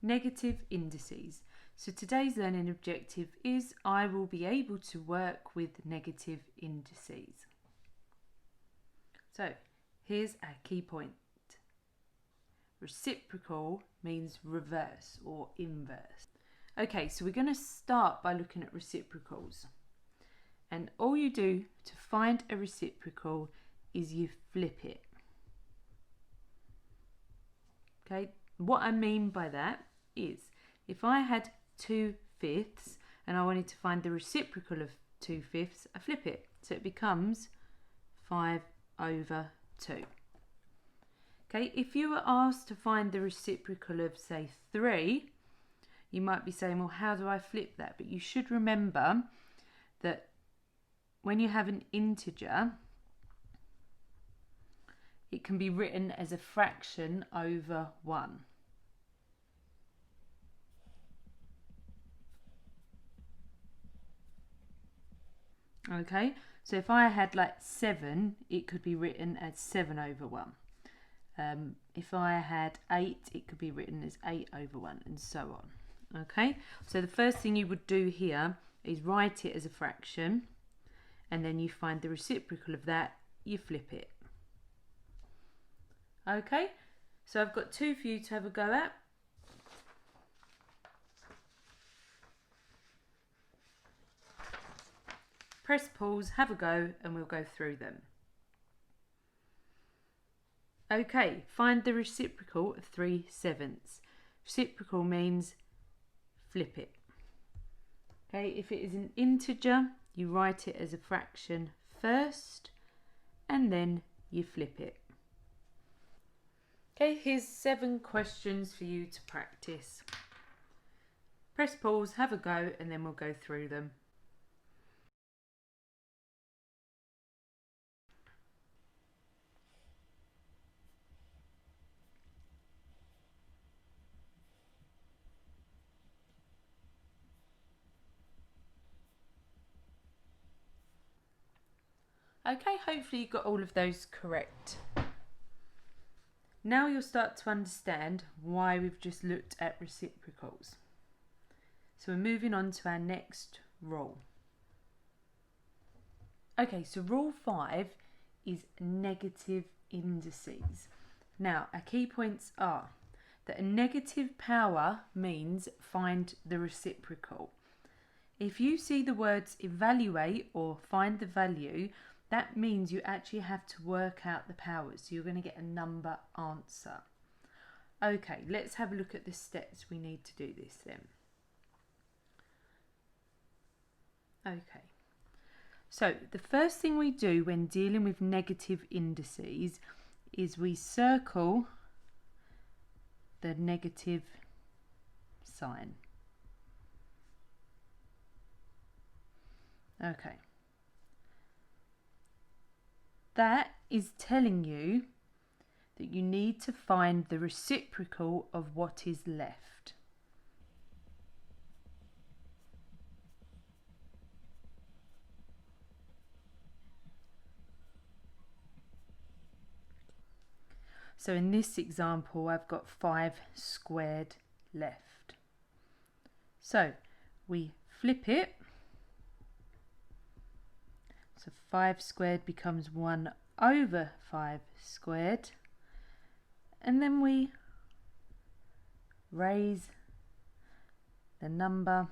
negative indices. So today's learning objective is I will be able to work with negative indices. So here's our key point. Reciprocal means reverse or inverse. Okay, so we're going to start by looking at reciprocals. And all you do to find a reciprocal is you flip it. Okay, what I mean by that is if I had 2/5 and I wanted to find the reciprocal of 2/5, I flip it. So it becomes 5/2. Okay, if you were asked to find the reciprocal of, say, 3, you might be saying, well, how do I flip that? But you should remember that when you have an integer, it can be written as a fraction over 1. Okay, so if I had like 7, it could be written as 7/1. If I had 8, it could be written as 8/1, and so on. Okay, so the first thing you would do here is write it as a fraction, and then you find the reciprocal of that, you flip it. Okay, so I've got 2 for you to have a go at. Press pause, have a go, and we'll go through them. Okay, find the reciprocal of 3/7. Reciprocal means flip it. Okay, if it is an integer, you write it as a fraction first, and then you flip it. Okay, here's 7 questions for you to practice. Press pause, have a go, and then we'll go through them. Okay, hopefully you got all of those correct. Now you'll start to understand why we've just looked at reciprocals. So we're moving on to our next rule. Okay, so rule 5 is negative indices. Now, our key points are that a negative power means find the reciprocal. If you see the words evaluate or find the value, that means you actually have to work out the powers. So you're going to get a number answer. Okay, let's have a look at the steps we need to do this then. Okay, so the first thing we do when dealing with negative indices is we circle the negative sign. Okay. That is telling you that you need to find the reciprocal of what is left. So in this example, I've got 5 squared left. So we flip it. So 5 squared becomes 1/5 squared. And then we raise the number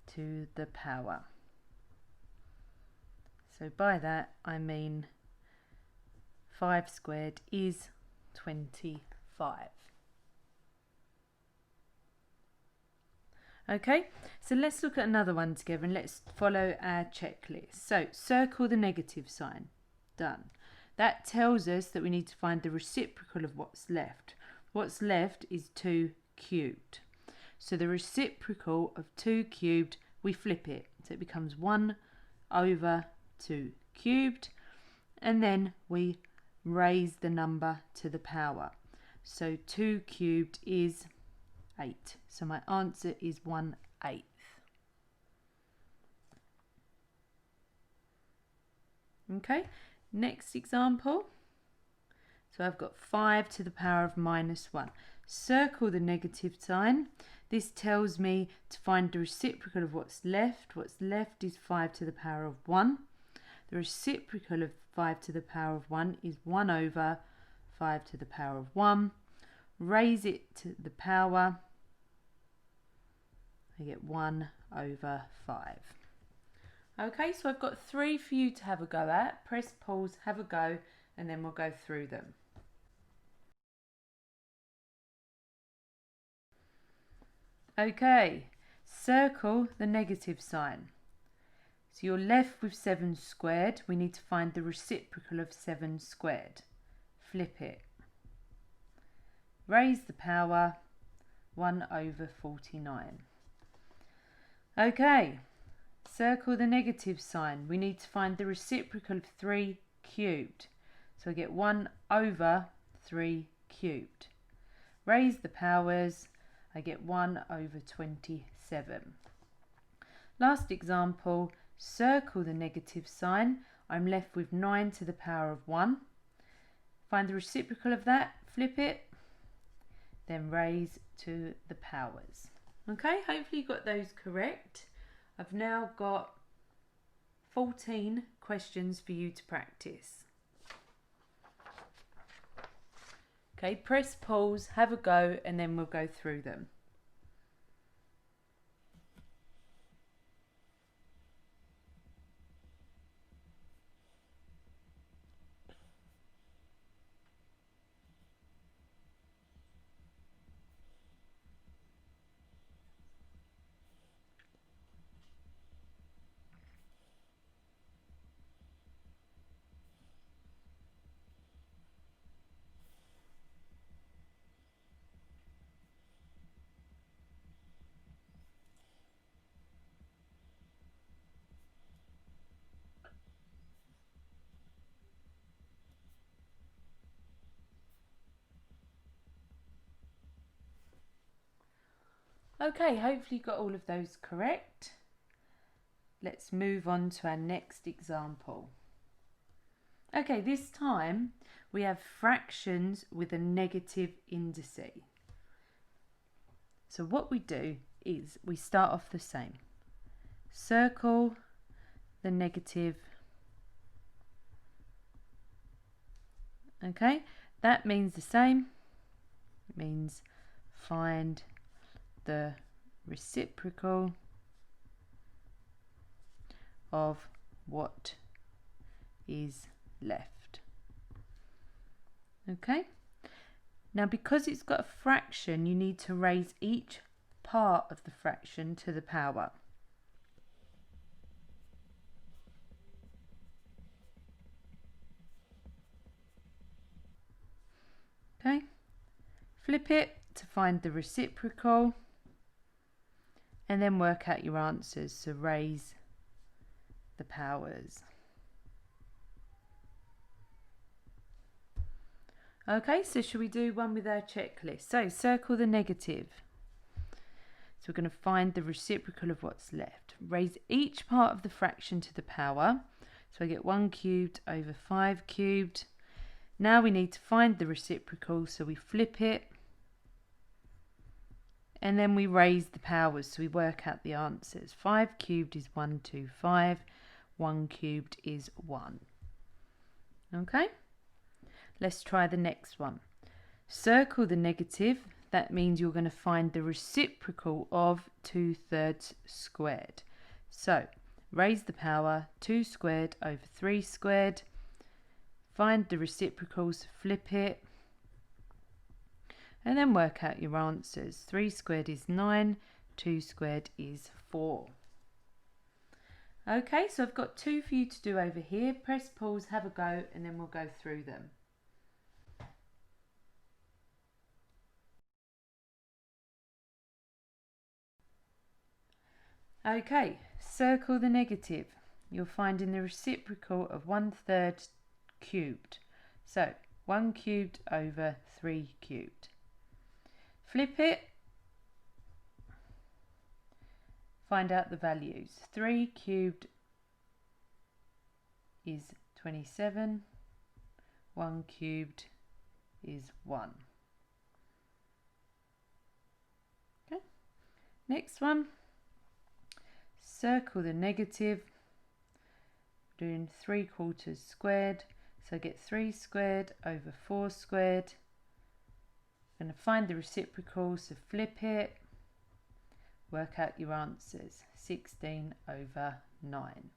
to the power. So by that I mean 5 squared is 25. Okay, so let's look at another one together and let's follow our checklist. So circle the negative sign. Done. That tells us that we need to find the reciprocal of what's left. What's left is 2 cubed. So the reciprocal of 2 cubed, we flip it. So it becomes 1/2 cubed. And then we raise the number to the power. So 2 cubed is 8. So my answer is 1/8. Okay, next example. So I've got 5 to the power of -1. circle the negative sign. This tells me to find the reciprocal of what's left. What's left is 5 to the power of 1. The reciprocal of 5 to the power of 1 is 1 over 5 to the power of 1. Raise it to the power. I get 1 over 5. Okay, so I've got 3 for you to have a go at. Press pause, have a go, and then we'll go through them. Okay, circle the negative sign. So you're left with 7 squared. We need to find the reciprocal of 7 squared. Flip it. Raise the power, 1 over 49. Okay, circle the negative sign. We need to find the reciprocal of 3 cubed. So I get 1 over 3 cubed. Raise the powers, I get 1 over 27. Last example, circle the negative sign. I'm left with 9 to the power of 1. Find the reciprocal of that, flip it, then raise to the powers. Okay, hopefully you got those correct. I've now got 14 questions for you to practice. Okay, press pause, have a go, and then we'll go through them. Okay, hopefully you got all of those correct. Let's move on to our next example. Okay, this time we have fractions with a negative indice. So what we do is we start off the same. Circle the negative. Okay, that means the same. It means find the reciprocal of what is left. Okay, now because it's got a fraction, you need to raise each part of the fraction to the power. Okay, flip it to find the reciprocal and then work out your answers. So raise the powers. Okay, so should we do one with our checklist? So circle the negative. So we're going to find the reciprocal of what's left. Raise each part of the fraction to the power. So I get 1 cubed over 5 cubed. Now we need to find the reciprocal, so we flip it. And then we raise the powers, so we work out the answers. 5 cubed is 125. 1 cubed is 1. Okay? Let's try the next one. Circle the negative. That means you're going to find the reciprocal of 2/3 squared. So, raise the power, 2 squared over 3 squared. Find the reciprocals, flip it. And then work out your answers. 3 squared is 9, 2 squared is 4. Okay, so I've got 2 for you to do over here. Press pause, have a go, and then we'll go through them. Okay, circle the negative. You're finding the reciprocal of 1/3 cubed. So 1 cubed over 3 cubed. Flip it. Find out the values. 3 cubed is 27. 1 cubed is 1. Next one, circle the negative, doing 3/4 squared, so I get 3 squared over 4 squared. I'm going to find the reciprocal, so flip it, work out your answers, 16 over 9.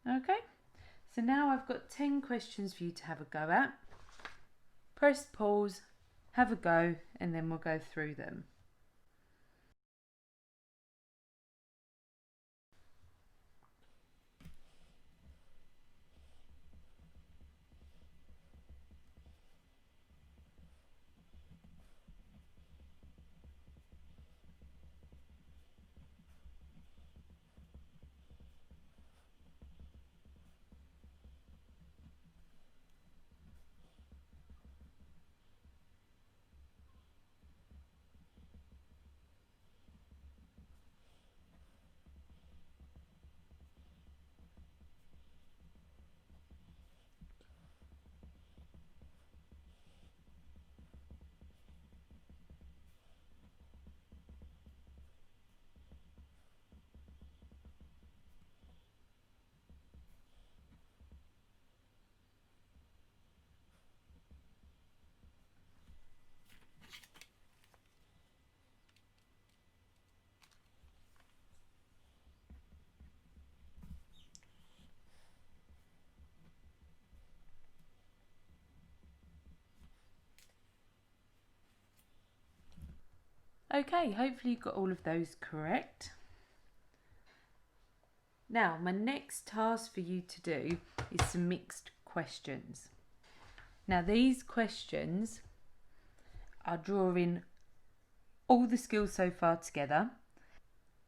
Okay, so now I've got 10 questions for you to have a go at. Press pause, have a go, and then we'll go through them. Okay, hopefully you got all of those correct. Now, my next task for you to do is some mixed questions. Now, these questions are drawing all the skills so far together,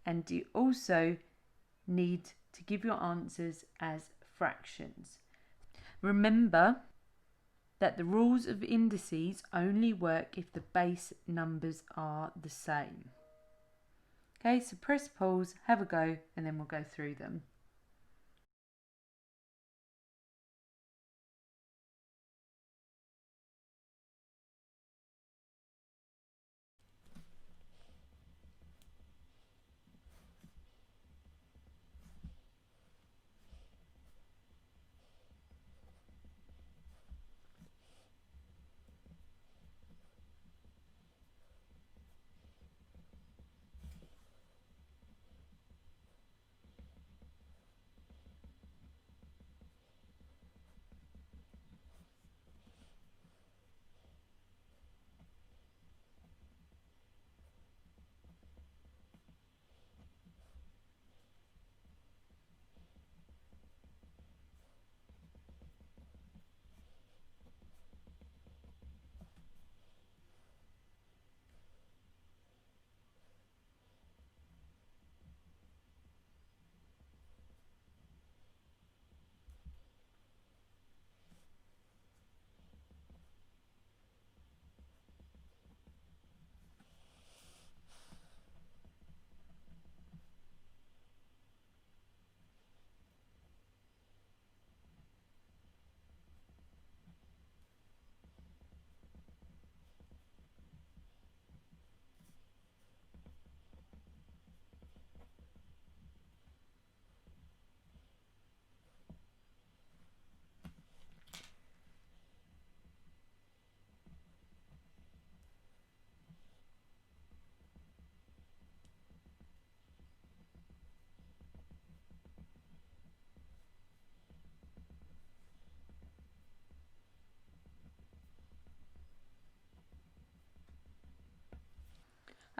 and you also need to give your answers as fractions. Remember that the rules of indices only work if the base numbers are the same. Okay, so press pause, have a go, and then we'll go through them.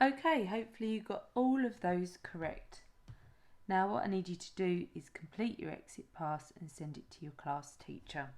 Okay, hopefully you got all of those correct. Now what I need you to do is complete your exit pass and send it to your class teacher.